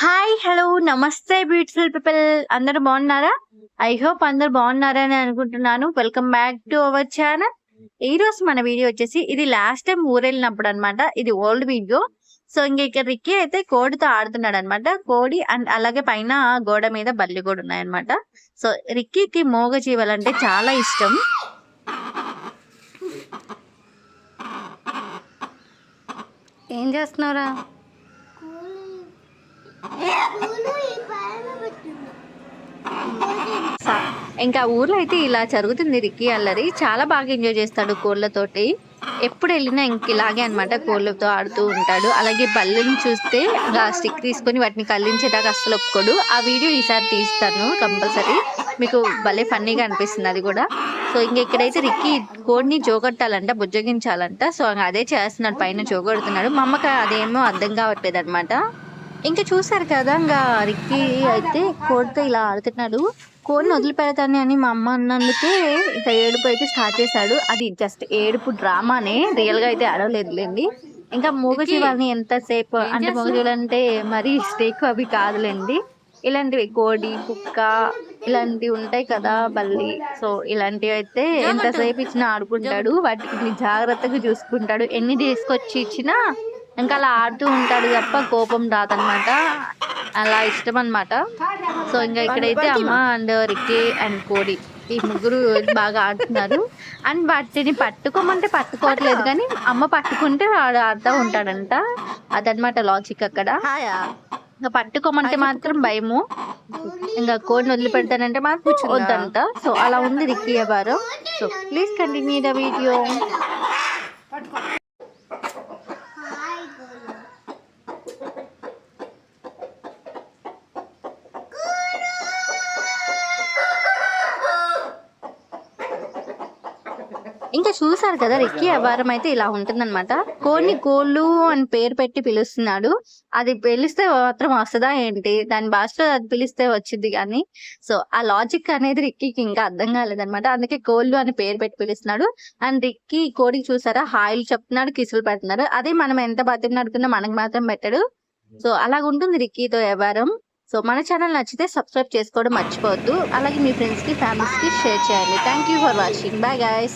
Hi hello నమస్తే beautiful people అందరూ బాగున్నారా? ఐ హోప్ అందరూ బాగున్నారని అనుకుంటున్నాను. Welcome back to our channel. ఈ రోజు మన వీడియో వచ్చేసి ఇది లాస్ట్ టైం ఊరెళ్ళినప్పుడు అనమాట. ఇది ఓల్డ్ వీడియో. సో ఇక్కడ రిక్కీ అయితే కోడితో ఆడుతున్నాడు అనమాట. కోడి అండ్ అలాగే పైన గోడ మీద బల్లి కూడా ఉన్నాయన్నమాట. సో రిక్కీకి మోగ జీవాలంటే చాలా ఇష్టం. ఏం చేస్తున్నారా? ఇంకా ఊర్లో అయితే ఇలా జరుగుతుంది. రిక్కీ అల్లరి చాలా బాగా ఎంజాయ్ చేస్తాడు కోళ్ళతోటి. ఎప్పుడు వెళ్ళినా ఇంక ఇలాగే అనమాట, కోళ్ళతో ఆడుతూ ఉంటాడు. అలాగే బల్లిని చూస్తే స్టిక్ తీసుకొని వాటిని కల్లించేదాకా అస్సలు ఒప్పుకోడు. ఆ వీడియో ఈసారి తీస్తాను కంపల్సరీ, మీకు భలే ఫన్నీగా అనిపిస్తుంది అది కూడా. సో ఇక్కడైతే రిక్కీ కోడిని జోగొట్టాలంట, బుజ్జగించాలంట. సో అదే చేస్తున్నాడు, పైన జోగొడుతున్నాడు. మా అమ్మకి అదేమో అర్థం కావట్లేదు అనమాట. ఇంకా చూసారు కదా, ఇంకా రిక్కీ అయితే కోడితో ఇలా ఆడుతున్నాడు. కోడిని వదిలిపెడతాను అని మా అమ్మ అన్నందుకే ఇంకా ఏడుపు అయితే స్టార్ట్ చేశాడు. అది జస్ట్ ఏడుపు డ్రామానే, రియల్ గా అయితే ఆడలేదులేండి. ఇంకా మూగజీవాలని ఎంతసేపు అంటే, మూగజీవాలు అంటే మరి స్టేక్ అవి కాదులేండి. ఇలాంటివి కోడి, కుక్క ఇలాంటివి ఉంటాయి కదా, బల్లి. సో ఇలాంటివి అయితే ఎంతసేపు ఇచ్చినా ఆడుకుంటాడు. వాటికి జాగ్రత్తగా చూసుకుంటాడు. ఎన్ని తీసుకొచ్చి ఇచ్చినా ఇంకా అలా ఆడుతూ ఉంటాడు తప్ప కోపం రాదనమాట. అలా ఇష్టం అనమాట. సో ఇంకా ఇక్కడైతే అమ్మ అండ్ రిక్కీ అండ్ కోడి ఈ ముగ్గురు బాగా ఆడుతున్నారు. అండ్ వాటిని పట్టుకోమంటే పట్టుకోవట్లేదు, కానీ అమ్మ పట్టుకుంటే ఆడుతూ ఉంటాడంట. అదనమాట లాజిక్ అక్కడ. ఇంకా పట్టుకోమంటే మాత్రం భయము, ఇంకా కోడిని వదిలిపెడతానంటే మాత్రం వద్దంట. సో అలా ఉంది రిక్కీ వ్యవహారం. So please continue the video. ఇంకా చూసారు కదా, రిక్కీ వ్యవహారం అయితే ఇలా ఉంటుందన్నమాట. కోడిని కోళ్ళు అని పేరు పెట్టి పిలుస్తున్నాడు. అది పిలిస్తే మాత్రం వస్తుందా ఏంటి? దాని భాషలో అది పిలిస్తే వచ్చింది కానీ. సో ఆ లాజిక్ అనేది రిక్కీకి ఇంకా అర్థం కాలేదన్నమాట. అందుకే కోళ్ళు అని పేరు పెట్టి పిలుస్తున్నాడు. అండ్ రిక్కీ కోడికి చూసారా, హాయిలు చెప్తున్నాడు, కిసులు పెడుతున్నాడు. అదే మనం ఎంత బతిని నడుకున్నా మనకు మాత్రం పెట్టడు. సో అలాగ ఉంటుంది రిక్కీతో వ్యవహారం. సో మన ఛానల్ నచ్చితే సబ్స్క్రైబ్ చేసుకోవడం మర్చిపోవద్దు. అలాగే మీ ఫ్రెండ్స్ కి, ఫ్యామిలీస్ కి షేర్ చేయండి. Thank you for watching. Bye guys.